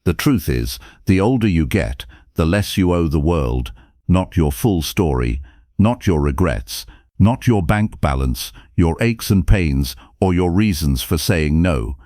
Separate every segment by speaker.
Speaker 1: The truth is, the older you get, the less you owe the world, not your full story, not your regrets, not your bank balance, your aches and pains, or your reasons for saying no.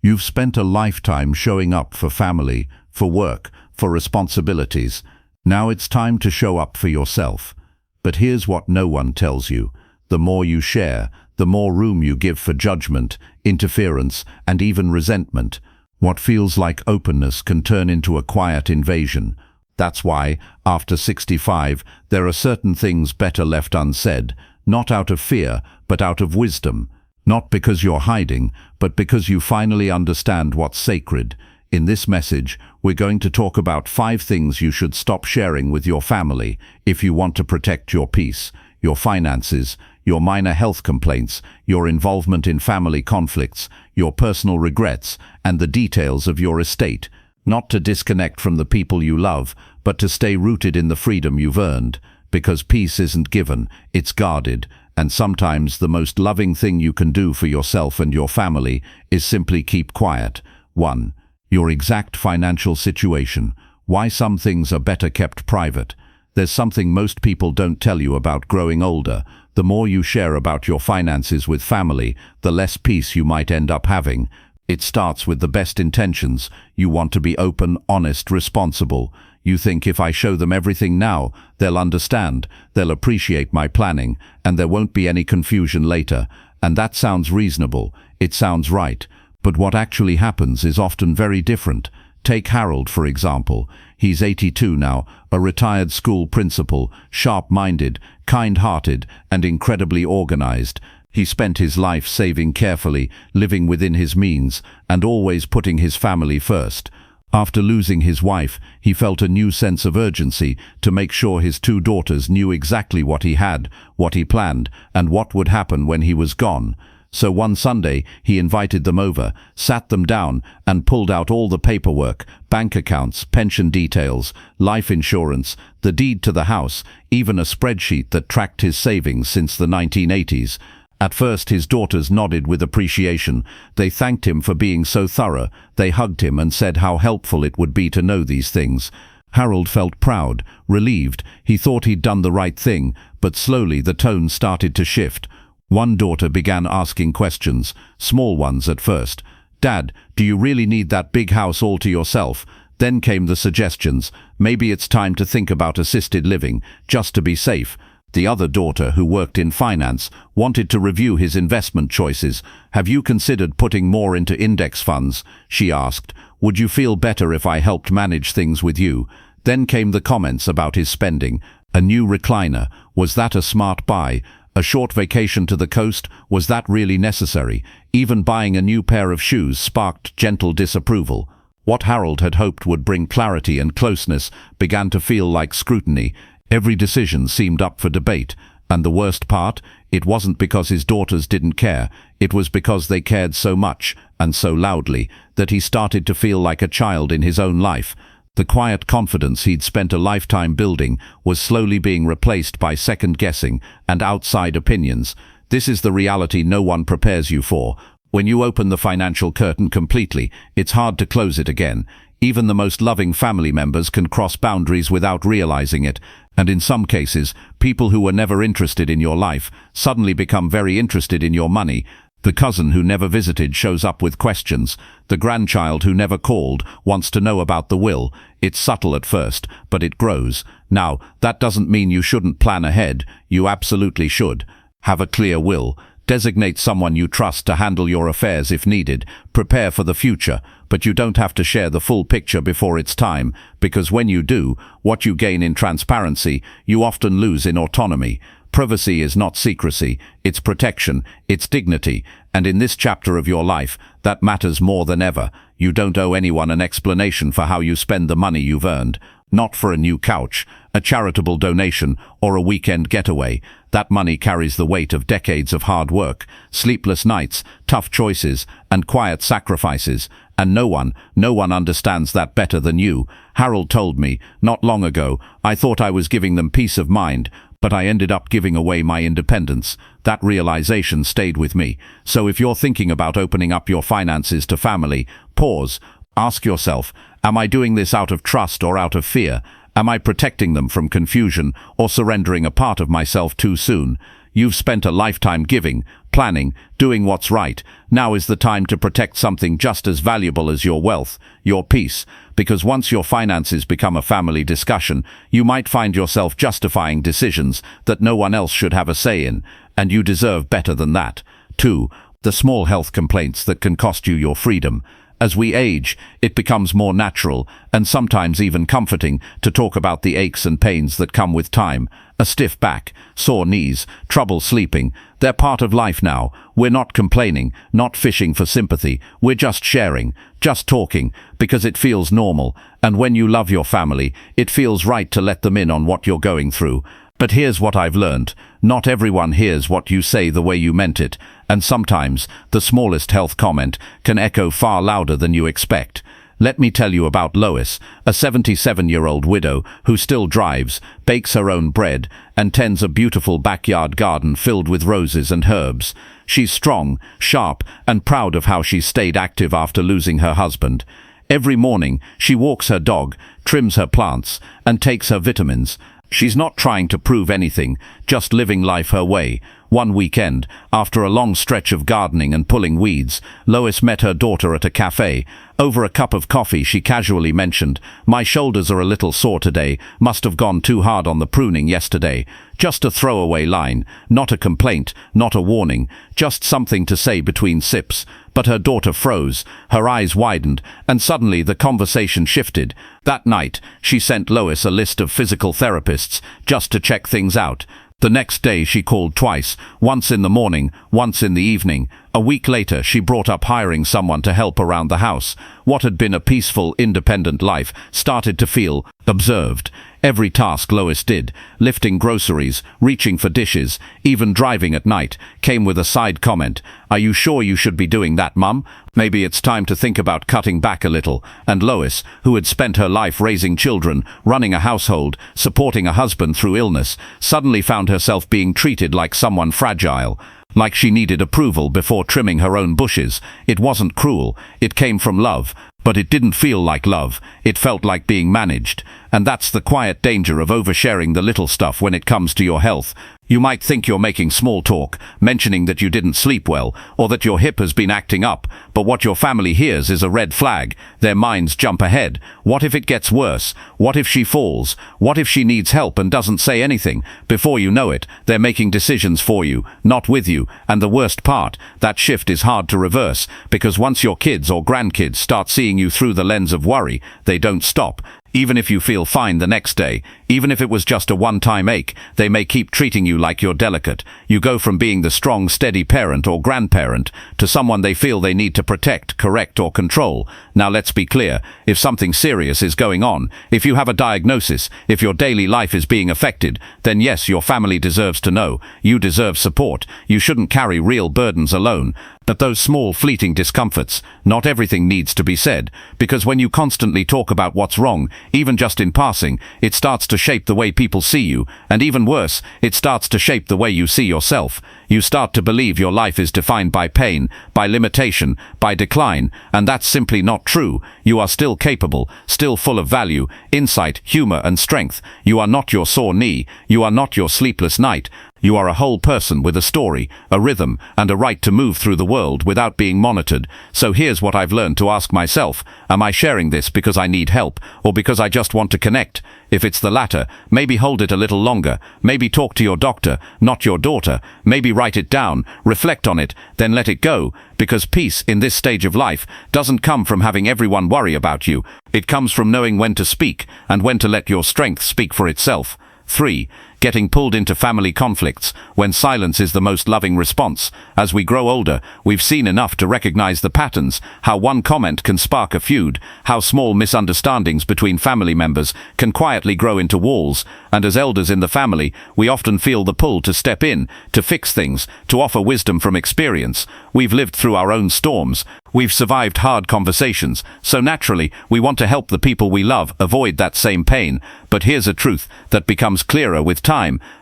Speaker 1: You've spent a lifetime showing up for family, for work, for responsibilities. Now it's time to show up for yourself. But here's what no one tells you. The more you share, the more room you give for judgment, interference, and even resentment. What feels like openness can turn into a quiet invasion. That's why, after 65, there are certain things better left unsaid, not out of fear, but out of wisdom. Not because you're hiding, but because you finally understand what's sacred. In this message, we're going to talk about 5 things you should stop sharing with your family if you want to protect your peace, your finances, your minor health complaints, your involvement in family conflicts, your personal regrets, and the details of your estate. Not to disconnect from the people you love, but to stay rooted in the freedom you've earned. Because peace isn't given, it's guarded. And sometimes the most loving thing you can do for yourself and your family is simply keep quiet. 1. Your exact financial situation. Why some things are better kept private. There's something most people don't tell you about growing older. The more you share about your finances with family, the less peace you might end up having. It starts with the best intentions. You want to be open, honest, responsible. You think if I show them everything now, they'll understand, they'll appreciate my planning, and there won't be any confusion later. And that sounds reasonable. It sounds right. But what actually happens is often very different. Take Harold, for example. He's 82 now, a retired school principal, sharp-minded, kind-hearted, and incredibly organized. He spent his life saving carefully, living within his means, and always putting his family first. After losing his wife, he felt a new sense of urgency to make sure his 2 daughters knew exactly what he had, what he planned, and what would happen when he was gone. So one Sunday, he invited them over, sat them down, and pulled out all the paperwork, bank accounts, pension details, life insurance, the deed to the house, even a spreadsheet that tracked his savings since the 1980s. At first his daughters nodded with appreciation. They thanked him for being so thorough. They hugged him and said how helpful it would be to know these things. Harold felt proud, relieved. He thought he'd done the right thing, but slowly the tone started to shift. One daughter began asking questions, small ones at first. "Dad, do you really need that big house all to yourself?" Then came the suggestions. "Maybe it's time to think about assisted living, just to be safe." The other daughter, who worked in finance, wanted to review his investment choices. "Have you considered putting more into index funds?" she asked. "Would you feel better if I helped manage things with you?" Then came the comments about his spending. A new recliner. Was that a smart buy? A short vacation to the coast? Was that really necessary? Even buying a new pair of shoes sparked gentle disapproval. What Harold had hoped would bring clarity and closeness began to feel like scrutiny. Every decision seemed up for debate. And the worst part? It wasn't because his daughters didn't care. It was because they cared so much, and so loudly, that he started to feel like a child in his own life. The quiet confidence he'd spent a lifetime building was slowly being replaced by second-guessing and outside opinions. This is the reality no one prepares you for. When you open the financial curtain completely, it's hard to close it again. Even the most loving family members can cross boundaries without realizing it. And in some cases, people who were never interested in your life suddenly become very interested in your money. The cousin who never visited shows up with questions. The grandchild who never called wants to know about the will. It's subtle at first, but it grows. Now, that doesn't mean you shouldn't plan ahead. You absolutely should. Have a clear will. Designate someone you trust to handle your affairs if needed. Prepare for the future, but you don't have to share the full picture before it's time, because when you do, what you gain in transparency, you often lose in autonomy. Privacy is not secrecy, it's protection, it's dignity, and in this chapter of your life, that matters more than ever. You don't owe anyone an explanation for how you spend the money you've earned. Not for a new couch, a charitable donation, or a weekend getaway. That money carries the weight of decades of hard work, sleepless nights, tough choices, and quiet sacrifices. And no one understands that better than you. Harold told me, not long ago, I thought I was giving them peace of mind, but I ended up giving away my independence. That realization stayed with me. So if you're thinking about opening up your finances to family, pause. Ask yourself, Am I doing this out of trust or out of fear? Am I protecting them from confusion or surrendering a part of myself too soon? You've spent a lifetime giving, planning, doing what's right. Now is the time to protect something just as valuable as your wealth, your peace, because once your finances become a family discussion, you might find yourself justifying decisions that no one else should have a say in, and you deserve better than that. 2. The small health complaints that can cost you your freedom. As we age, it becomes more natural, and sometimes even comforting, to talk about the aches and pains that come with time. A stiff back, sore knees, trouble sleeping. They're part of life now. We're not complaining, not fishing for sympathy. We're just sharing, just talking, because it feels normal. And when you love your family, it feels right to let them in on what you're going through. But here's what I've learned. Not everyone hears what you say the way you meant it, and sometimes the smallest health comment can echo far louder than you expect. Let me tell you about Lois, a 77-year-old widow who still drives, bakes her own bread, and tends a beautiful backyard garden filled with roses and herbs. She's strong, sharp, and proud of how she's stayed active after losing her husband. Every morning, she walks her dog, trims her plants, and takes her vitamins. She's not trying to prove anything, just living life her way. One weekend, after a long stretch of gardening and pulling weeds, Lois met her daughter at a cafe. Over a cup of coffee, she casually mentioned, "My shoulders are a little sore today, must have gone too hard on the pruning yesterday." Just a throwaway line, not a complaint, not a warning, just something to say between sips. But her daughter froze, her eyes widened, and suddenly the conversation shifted. That night, she sent Lois a list of physical therapists, just to check things out. The next day she called twice, once in the morning, once in the evening. A week later she brought up hiring someone to help around the house. What had been a peaceful, independent life started to feel observed. Every task Lois did, lifting groceries, reaching for dishes, even driving at night, came with a side comment. "Are you sure you should be doing that, Mum? Maybe it's time to think about cutting back a little." And Lois, who had spent her life raising children, running a household, supporting a husband through illness, suddenly found herself being treated like someone fragile. Like she needed approval before trimming her own bushes. It wasn't cruel, it came from love, but it didn't feel like love, it felt like being managed. And that's the quiet danger of oversharing the little stuff when it comes to your health. You might think you're making small talk, mentioning that you didn't sleep well, or that your hip has been acting up, but what your family hears is a red flag. Their minds jump ahead. What if it gets worse? What if she falls? What if she needs help and doesn't say anything? Before you know it, they're making decisions for you, not with you. And the worst part, that shift is hard to reverse, because once your kids or grandkids start seeing you through the lens of worry, they don't stop. Even if you feel fine the next day, even if it was just a one-time ache, they may keep treating you like you're delicate. You go from being the strong, steady parent or grandparent to someone they feel they need to protect, correct, or control. Now let's be clear, if something serious is going on, if you have a diagnosis, if your daily life is being affected, then yes, your family deserves to know. You deserve support. You shouldn't carry real burdens alone. But those small, fleeting discomforts, not everything needs to be said, because when you constantly talk about what's wrong, even just in passing, it starts to shape the way people see you, and even worse, it starts to shape the way you see yourself. You start to believe your life is defined by pain, by limitation, by decline, and that's simply not true. You are still capable, still full of value, insight, humor, and strength. You are not your sore knee. You are not your sleepless night. You are a whole person with a story, a rhythm, and a right to move through the world without being monitored. So here's what I've learned to ask myself. Am I sharing this because I need help, or because I just want to connect? If it's the latter, maybe hold it a little longer. Maybe talk to your doctor, not your daughter. Maybe write it down, reflect on it, then let it go. Because peace in this stage of life doesn't come from having everyone worry about you. It comes from knowing when to speak, and when to let your strength speak for itself. 3. Getting pulled into family conflicts when silence is the most loving response. As we grow older, we've seen enough to recognize the patterns, how one comment can spark a feud, how small misunderstandings between family members can quietly grow into walls, and as elders in the family, we often feel the pull to step in, to fix things, to offer wisdom from experience. We've lived through our own storms. We've survived hard conversations, so naturally we want to help the people we love avoid that same pain. But here's a truth that becomes clearer with time.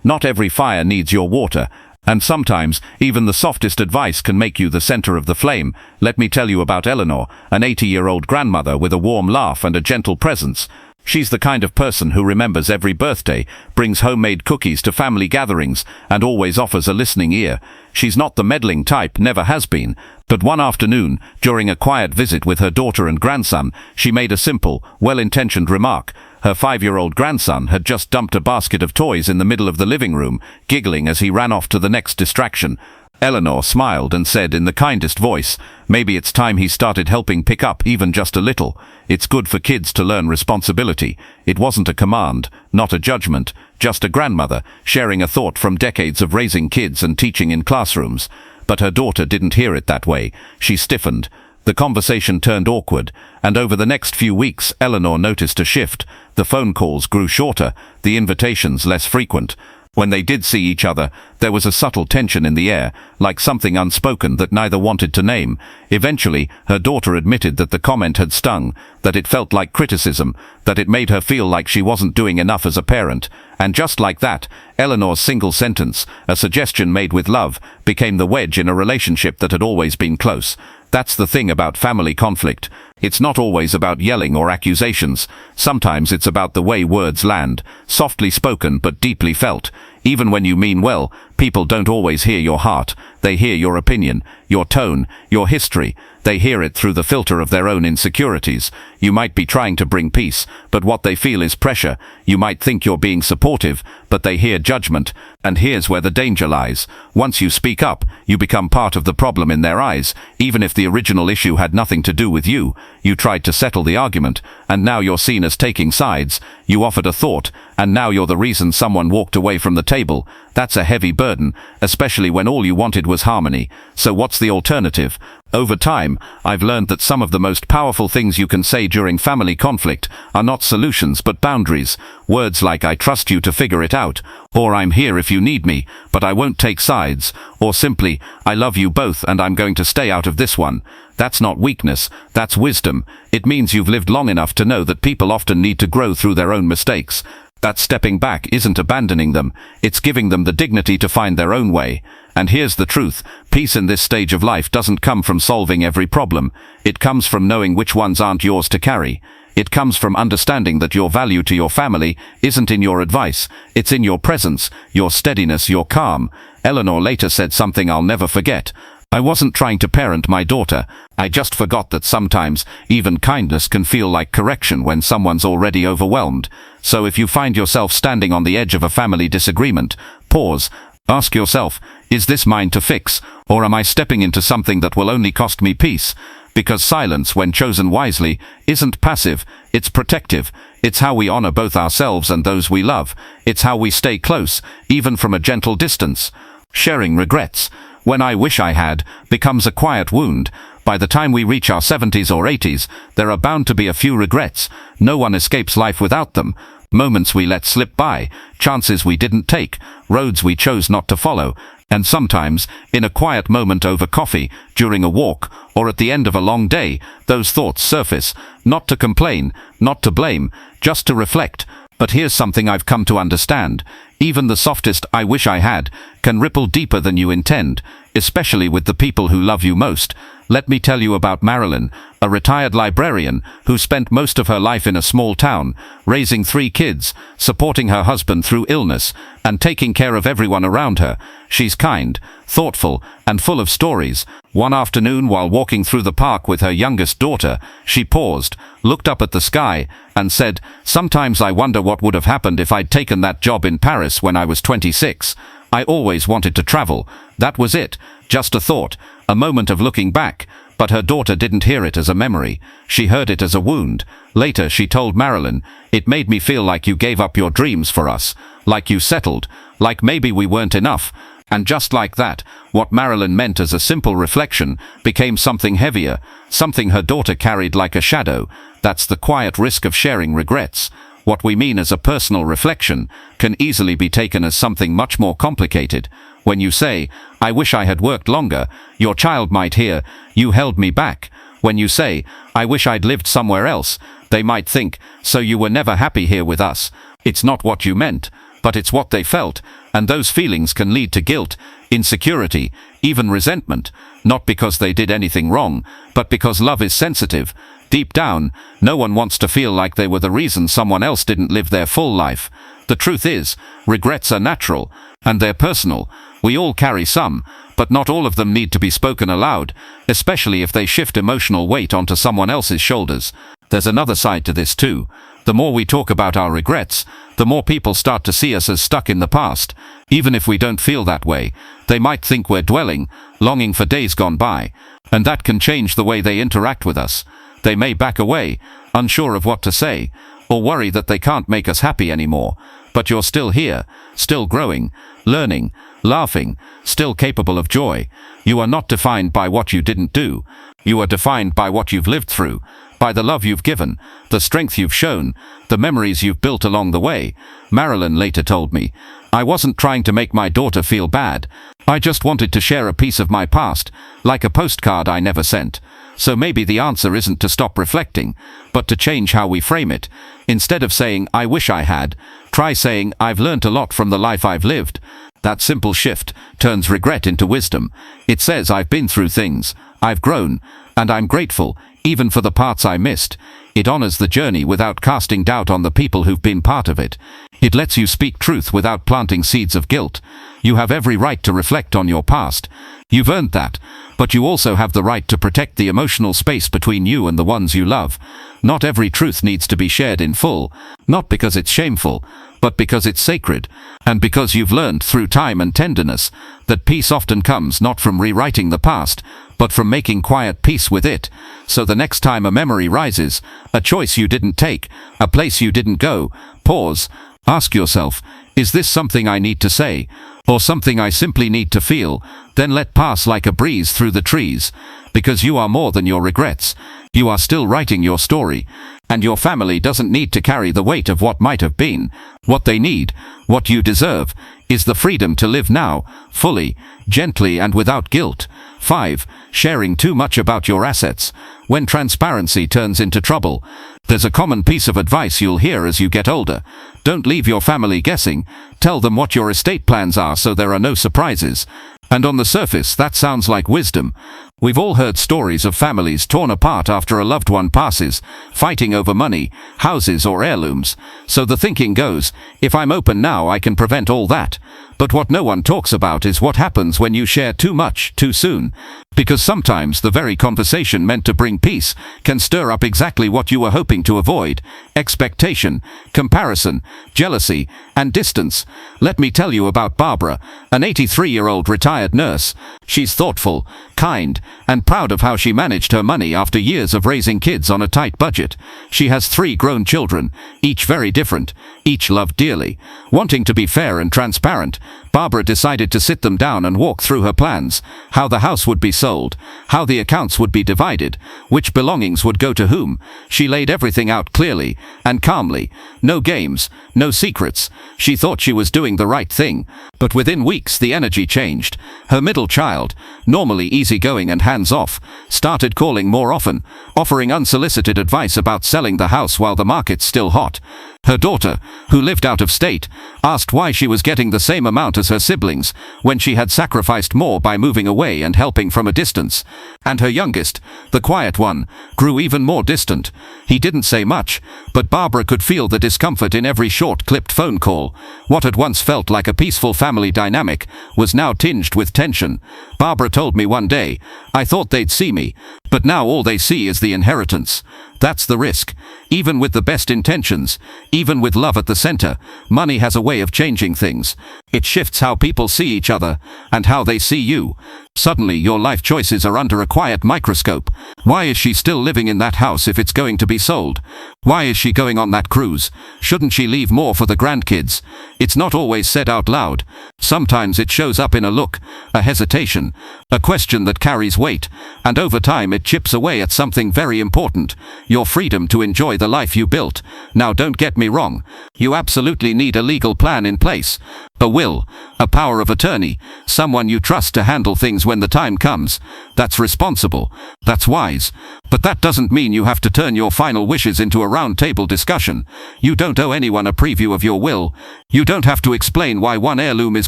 Speaker 1: Not every fire needs your water. And sometimes, even the softest advice can make you the center of the flame. Let me tell you about Eleanor, an 80-year-old grandmother with a warm laugh and a gentle presence. She's the kind of person who remembers every birthday, brings homemade cookies to family gatherings, and always offers a listening ear. She's not the meddling type, never has been. But one afternoon, during a quiet visit with her daughter and grandson, she made a simple, well-intentioned remark. Her 5-year-old grandson had just dumped a basket of toys in the middle of the living room, giggling as he ran off to the next distraction. Eleanor smiled and said in the kindest voice, "Maybe it's time he started helping pick up even just a little. It's good for kids to learn responsibility." It wasn't a command, not a judgment, just a grandmother sharing a thought from decades of raising kids and teaching in classrooms. But her daughter didn't hear it that way. She stiffened. The conversation turned awkward, and over the next few weeks Eleanor noticed a shift. The phone calls grew shorter, the invitations less frequent. When they did see each other, there was a subtle tension in the air, like something unspoken that neither wanted to name. Eventually, her daughter admitted that the comment had stung, that it felt like criticism, that it made her feel like she wasn't doing enough as a parent. And just like that, Eleanor's single sentence, a suggestion made with love, became the wedge in a relationship that had always been close. That's the thing about family conflict. It's not always about yelling or accusations. Sometimes it's about the way words land, softly spoken but deeply felt. Even when you mean well, people don't always hear your heart. They hear your opinion, your tone, your history. They hear it through the filter of their own insecurities. You might be trying to bring peace, but what they feel is pressure. You might think you're being supportive, but they hear judgment. And here's where the danger lies. Once you speak up, you become part of the problem in their eyes, even if the original issue had nothing to do with you. You tried to settle the argument, and now you're seen as taking sides. You offered a thought, and now you're the reason someone walked away from the table. That's a heavy burden, especially when all you wanted was harmony. So what's the alternative? Over time, I've learned that some of the most powerful things you can say during family conflict are not solutions but boundaries. Words like "I trust you to figure it out," or "I'm here if you need me, but I won't take sides," or simply "I love you both and I'm going to stay out of this one." That's not weakness, that's wisdom. It means you've lived long enough to know that people often need to grow through their own mistakes. That stepping back isn't abandoning them, it's giving them the dignity to find their own way. And here's the truth, peace in this stage of life doesn't come from solving every problem. It comes from knowing which ones aren't yours to carry. It comes from understanding that your value to your family isn't in your advice, it's in your presence, your steadiness, your calm. Eleanor later said something I'll never forget. "I wasn't trying to parent my daughter. I just forgot that sometimes even kindness can feel like correction when someone's already overwhelmed." So if you find yourself standing on the edge of a family disagreement, pause. Ask yourself, is this mine to fix, or am I stepping into something that will only cost me peace? Because silence, when chosen wisely, isn't passive, it's protective. It's how we honor both ourselves and those we love. It's how we stay close, even from a gentle distance. Sharing regrets, when "I wish I had" becomes a quiet wound. By the time we reach our 70s or 80s, there are bound to be a few regrets. No one escapes life without them. Moments we let slip by, chances we didn't take, roads we chose not to follow. And sometimes, in a quiet moment over coffee, during a walk, or at the end of a long day, those thoughts surface. Not to complain, not to blame, just to reflect. But here's something I've come to understand. Even the softest "I wish I had" can ripple deeper than you intend, especially with the people who love you most. Let me tell you about Marilyn, a retired librarian who spent most of her life in a small town, raising 3 kids, supporting her husband through illness, and taking care of everyone around her. She's kind, thoughtful, and full of stories. One afternoon, while walking through the park with her youngest daughter, she paused, looked up at the sky, and said, "Sometimes I wonder what would have happened if I'd taken that job in Paris when I was 26. I always wanted to travel." That was it, just a thought, a moment of looking back. But her daughter didn't hear it as a memory. She heard it as a wound. Later she told Marilyn, "It made me feel like you gave up your dreams for us, like you settled, like maybe we weren't enough." And just like that, what Marilyn meant as a simple reflection became something heavier, something her daughter carried like a shadow. That's the quiet risk of sharing regrets. What we mean as a personal reflection can easily be taken as something much more complicated. When you say, "I wish I had worked longer," your child might hear, "You held me back." When you say, "I wish I'd lived somewhere else," they might think, "So you were never happy here with us." It's not what you meant.
Speaker 2: but it's what they felt, and those feelings can lead to guilt, insecurity, even resentment, not because they did anything wrong, but because love is sensitive. Deep down, no one wants to feel like they were the reason someone else didn't live their full life. The truth is, regrets are natural, and they're personal. We all carry some, but not all of them need to be spoken aloud, especially if they shift emotional weight onto someone else's shoulders. There's another side to this too. The more we talk about our regrets, the more people start to see us as stuck in the past. Even if we don't feel that way, they might think we're dwelling, longing for days gone by, and that can change the way they interact with us. They may back away, unsure of what to say, or worry that they can't make us happy anymore. But you're still here, still growing, learning, laughing, still capable of joy. You are not defined by what you didn't do. You are defined by what you've lived through, by the love you've given, the strength you've shown, the memories you've built along the way. Marilyn later told me, "I wasn't trying to make my daughter feel bad. I just wanted to share a piece of my past, like a postcard I never sent." So maybe the answer isn't to stop reflecting, but to change how we frame it. Instead of saying, "I wish I had," try saying, "I've learned a lot from the life I've lived." That simple shift turns regret into wisdom. It says, "I've been through things, I've grown, and I'm grateful, even for the parts I missed." It honors the journey without casting doubt on the people who've been part of it. It lets you speak truth without planting seeds of guilt. You have every right to reflect on your past. You've earned that, but you also have the right to protect the emotional space between you and the ones you love. Not every truth needs to be shared in full, not because it's shameful, but because it's sacred, and because you've learned through time and tenderness that peace often comes not from rewriting the past, but from making quiet peace with it. So the next time a memory rises, a choice you didn't take, a place you didn't go, pause, ask yourself, is this something I need to say, or something I simply need to feel? Then let pass like a breeze through the trees, because you are more than your regrets. You are still writing your story, and your family doesn't need to carry the weight of what might have been. What they need, what you deserve, is the freedom to live now, fully, gently and without guilt. 5. Sharing too much about your assets. When transparency turns into trouble. There's a common piece of advice you'll hear as you get older. Don't leave your family guessing. Tell them what your estate plans are so there are no surprises. And on the surface, that sounds like wisdom. We've all heard stories of families torn apart after a loved one passes, fighting over money, houses or heirlooms. So the thinking goes, if I'm open now, I can prevent all that. But what no one talks about is what happens when you share too much, too soon. Because sometimes the very conversation meant to bring peace can stir up exactly what you were hoping to avoid: expectation, comparison, jealousy, and distance. Let me tell you about Barbara, an 83-year-old retired nurse. She's thoughtful, kind, and proud of how she managed her money after years of raising kids on a tight budget. She has 3 grown children, each very different, each loved dearly. Wanting to be fair and transparent, Barbara decided to sit them down and walk through her plans: how the house would be sold, how the accounts would be divided, which belongings would go to whom. She laid everything out clearly and calmly. No games, no secrets. She thought she was doing the right thing. But within weeks the energy changed. Her middle child, normally easygoing and hands-off, started calling more often, offering unsolicited advice about selling the house while the market's still hot. Her daughter, who lived out of state, asked why she was getting the same amount as her siblings, when she had sacrificed more by moving away and helping from a distance. And her youngest, the quiet one, grew even more distant. He didn't say much, but Barbara could feel the discomfort in every short-clipped phone call. What had once felt like a peaceful family dynamic was now tinged with tension. Barbara told me one day, "I thought they'd see me, but now all they see is the inheritance." That's the risk. Even with the best intentions, even with love at the center, money has a way of changing things. It shifts how people see each other and how they see you. Suddenly your life choices are under a quiet microscope. Why is she still living in that house if it's going to be sold? Why is she going on that cruise? Shouldn't she leave more for the grandkids? It's not always said out loud. Sometimes it shows up in a look, a hesitation, a question that carries weight, and over time it chips away at something very important: your freedom to enjoy the life you built. Now don't get me wrong, you absolutely need a legal plan in place. A will, a power of attorney, someone you trust to handle things when the time comes. That's responsible. That's wise. But that doesn't mean you have to turn your final wishes into a round-table discussion. You don't owe anyone a preview of your will. You don't have to explain why one heirloom is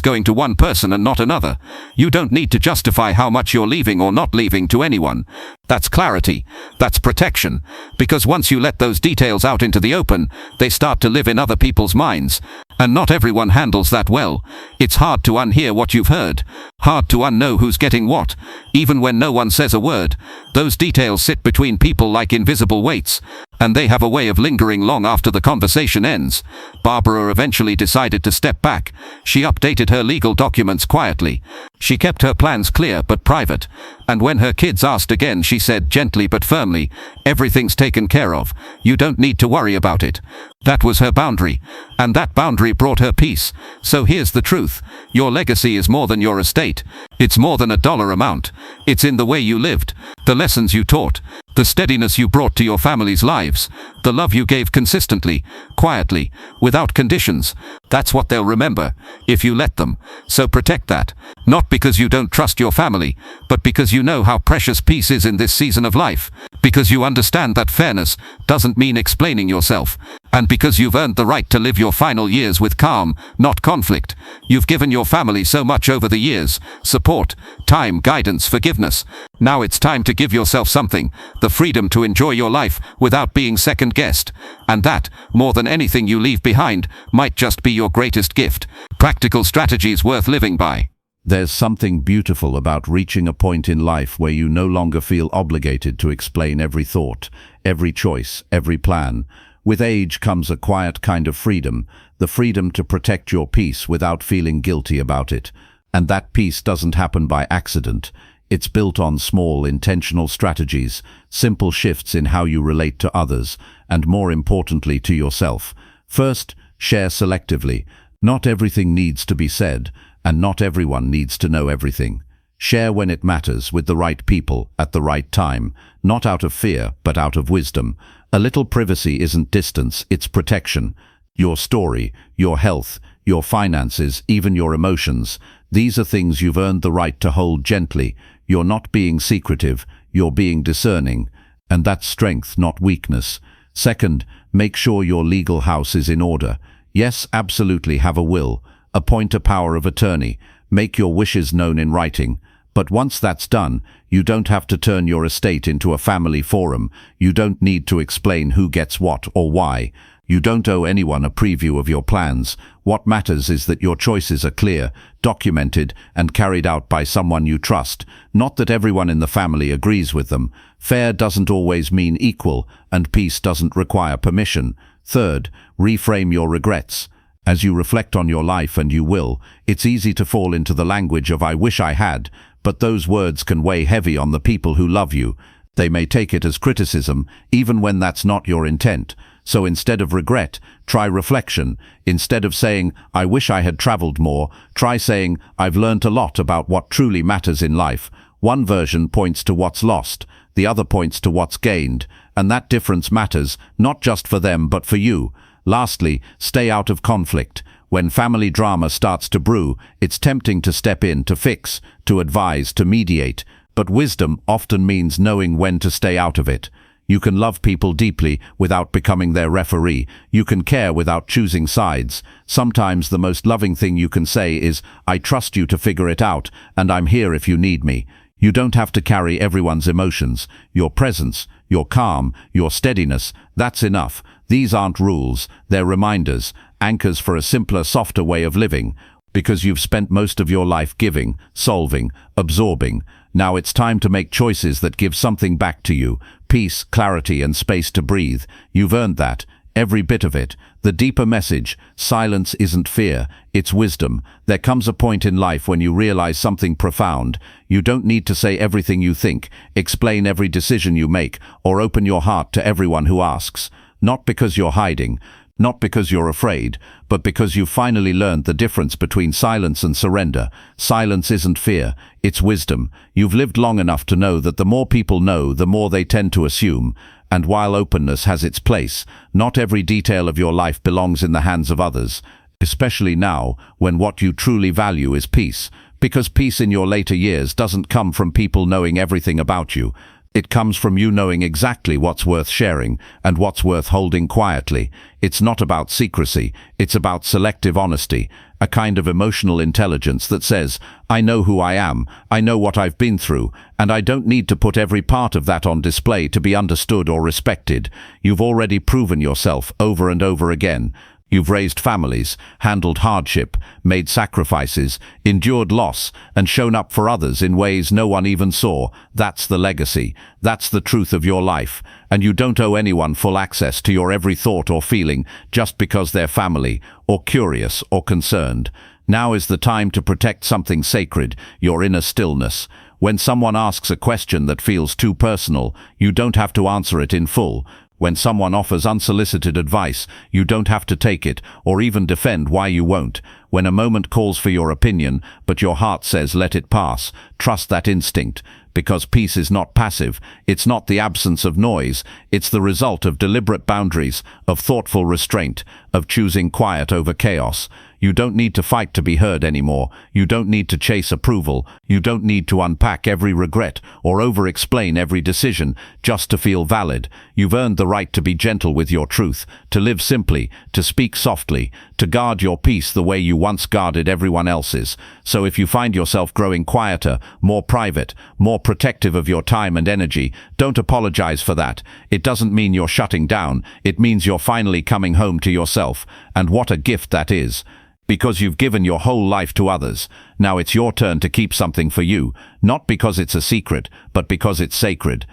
Speaker 2: going to one person and not another. You don't need to justify how much you're leaving or not leaving to anyone. That's clarity. That's protection. Because once you let those details out into the open, they start to live in other people's minds. And not everyone handles that well. It's hard to unhear what you've heard. Hard to unknow who's getting what. Even when no one says a word, those details sit between people like invisible weights, and they have a way of lingering long after the conversation ends. Barbara eventually decided to step back. She updated her legal documents quietly. She kept her plans clear but private. And when her kids asked again, she said gently but firmly, "Everything's taken care of. You don't need to worry about it." That was her boundary. And that boundary brought her peace. So here's the truth. Your legacy is more than your estate. It's more than a dollar amount. It's in the way you lived, the lessons you taught, the steadiness you brought to your family's lives, the love you gave consistently, quietly, without conditions. That's what they'll remember, if you let them. So protect that. Not because you don't trust your family, but because you know how precious peace is in this season of life. Because you understand that fairness doesn't mean explaining yourself. And because you've earned the right to live your final years with calm, not conflict. You've given your family so much over the years: support, time, guidance, forgiveness. Now it's time to give yourself something, the freedom to enjoy your life without being second-guessed. And that, more than anything you leave behind, might just be your greatest gift. Practical strategies worth living by.
Speaker 1: There's something beautiful about reaching a point in life where you no longer feel obligated to explain every thought, every choice, every plan. With age comes a quiet kind of freedom, the freedom to protect your peace without feeling guilty about it. And that peace doesn't happen by accident. It's built on small, intentional strategies, simple shifts in how you relate to others, and more importantly to yourself. First, share selectively. Not everything needs to be said, and not everyone needs to know everything. Share when it matters, with the right people, at the right time, not out of fear, but out of wisdom. A little privacy isn't distance, it's protection. Your story, your health, your finances, even your emotions. These are things you've earned the right to hold gently. You're not being secretive, you're being discerning. And that's strength, not weakness. Second, make sure your legal house is in order. Yes, absolutely have a will. Appoint a power of attorney. Make your wishes known in writing. But once that's done, you don't have to turn your estate into a family forum. You don't need to explain who gets what or why. You don't owe anyone a preview of your plans. What matters is that your choices are clear, documented, and carried out by someone you trust. Not that everyone in the family agrees with them. Fair doesn't always mean equal, and peace doesn't require permission. Third, reframe your regrets. As you reflect on your life, and you will, it's easy to fall into the language of "I wish I had," but those words can weigh heavy on the people who love you. They may take it as criticism, even when that's not your intent. So instead of regret, try reflection. Instead of saying, "I wish I had traveled more," try saying, "I've learned a lot about what truly matters in life." One version points to what's lost, the other points to what's gained, and that difference matters, not just for them but for you. Lastly, stay out of conflict. When family drama starts to brew, it's tempting to step in, to fix, to advise, to mediate. But wisdom often means knowing when to stay out of it. You can love people deeply without becoming their referee. You can care without choosing sides. Sometimes the most loving thing you can say is, "I trust you to figure it out, and I'm here if you need me." You don't have to carry everyone's emotions. Your presence, your calm, your steadiness, that's enough. These aren't rules, they're reminders, anchors for a simpler, softer way of living. Because you've spent most of your life giving, solving, absorbing. Now it's time to make choices that give something back to you. Peace, clarity, and space to breathe. You've earned that. Every bit of it. The deeper message: silence isn't fear, it's wisdom. There comes a point in life when you realize something profound. You don't need to say everything you think, explain every decision you make, or open your heart to everyone who asks. Not because you're hiding, not because you're afraid, but because you've finally learned the difference between silence and surrender. Silence isn't fear, it's wisdom. You've lived long enough to know that the more people know, the more they tend to assume. And while openness has its place, not every detail of your life belongs in the hands of others. especially now when what you truly value is peace, because peace in your later years doesn't come from people knowing everything about you. It comes from you knowing exactly what's worth sharing and what's worth holding quietly. It's not about secrecy, it's about selective honesty, a kind of emotional intelligence that says, I know who I am, I know what I've been through, and I don't need to put every part of that on display to be understood or respected. You've already proven yourself over and over again. You've raised families, handled hardship, made sacrifices, endured loss, and shown up for others in ways no one even saw. That's the legacy. That's the truth of your life. And you don't owe anyone full access to your every thought or feeling just because they're family, or curious, or concerned. Now is the time to protect something sacred, your inner stillness. When someone asks a question that feels too personal, you don't have to answer it in full. When someone offers unsolicited advice, you don't have to take it, or even defend why you won't. When a moment calls for your opinion, but your heart says let it pass, trust that instinct. Because peace is not passive, it's not the absence of noise, it's the result of deliberate boundaries, of thoughtful restraint, of choosing quiet over chaos. You don't need to fight to be heard anymore. You don't need to chase approval. You don't need to unpack every regret or over-explain every decision just to feel valid. You've earned the right to be gentle with your truth, to live simply, to speak softly, to guard your peace the way you once guarded everyone else's. So if you find yourself growing quieter, more private, more protective of your time and energy, don't apologize for that. It doesn't mean you're shutting down. It means you're finally coming home to yourself. And what a gift that is. Because you've given your whole life to others. Now it's your turn to keep something for you, not because it's a secret, but because it's sacred.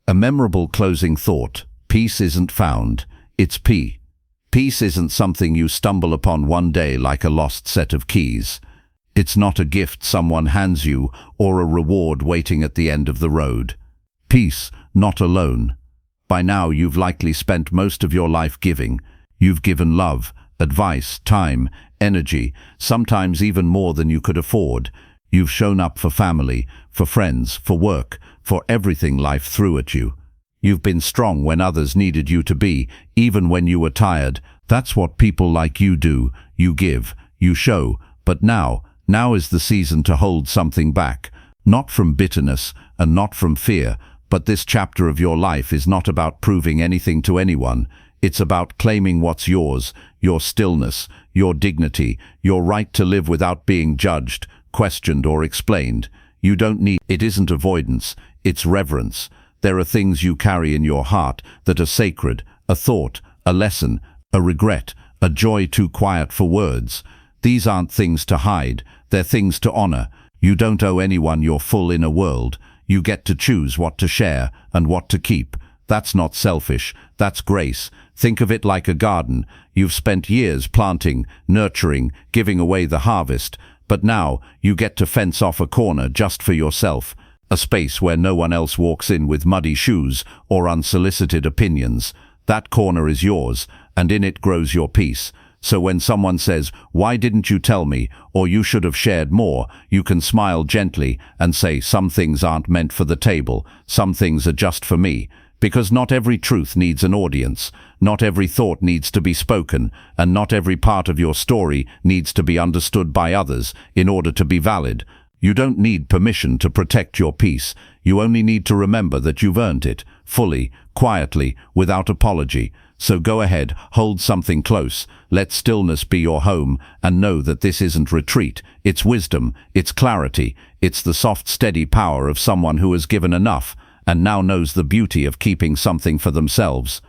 Speaker 1: A memorable closing thought. Peace isn't found, it's P. Peace isn't something you stumble upon one day like a lost set of keys. It's not a gift someone hands you or a reward waiting at the end of the road. Peace, not alone. By now you've likely spent most of your life giving. You've given love, advice, time, energy, sometimes even more than you could afford. You've shown up for family, for friends, for work, for everything life threw at you. You've been strong when others needed you to be, even when you were tired. That's what people like you do. You give, you show. But now is the season to hold something back. Not from bitterness and not from fear, but this chapter of your life is not about proving anything to anyone. It's about claiming what's yours, your stillness, your dignity, your right to live without being judged, questioned or explained. You don't need. It isn't avoidance, it's reverence. There are things you carry in your heart that are sacred, a thought, a lesson, a regret, a joy too quiet for words. These aren't things to hide, they're things to honor. You don't owe anyone your full inner world. You get to choose what to share and what to keep. That's not selfish, that's grace. Think of it like a garden. You've spent years planting, nurturing, giving away the harvest, but now you get to fence off a corner just for yourself, a space where no one else walks in with muddy shoes or unsolicited opinions. That corner is yours, and in it grows your peace. So when someone says, "Why didn't you tell me?" or "You should have shared more," you can smile gently and say, "Some things aren't meant for the table, some things are just for me." Because not every truth needs an audience, not every thought needs to be spoken, and not every part of your story needs to be understood by others in order to be valid. You don't need permission to protect your peace. You only need to remember that you've earned it, fully, quietly, without apology. So go ahead, hold something close, let stillness be your home, and know that this isn't retreat, it's wisdom, it's clarity, it's the soft, steady power of someone who has given enough, and now knows the beauty of keeping something for themselves.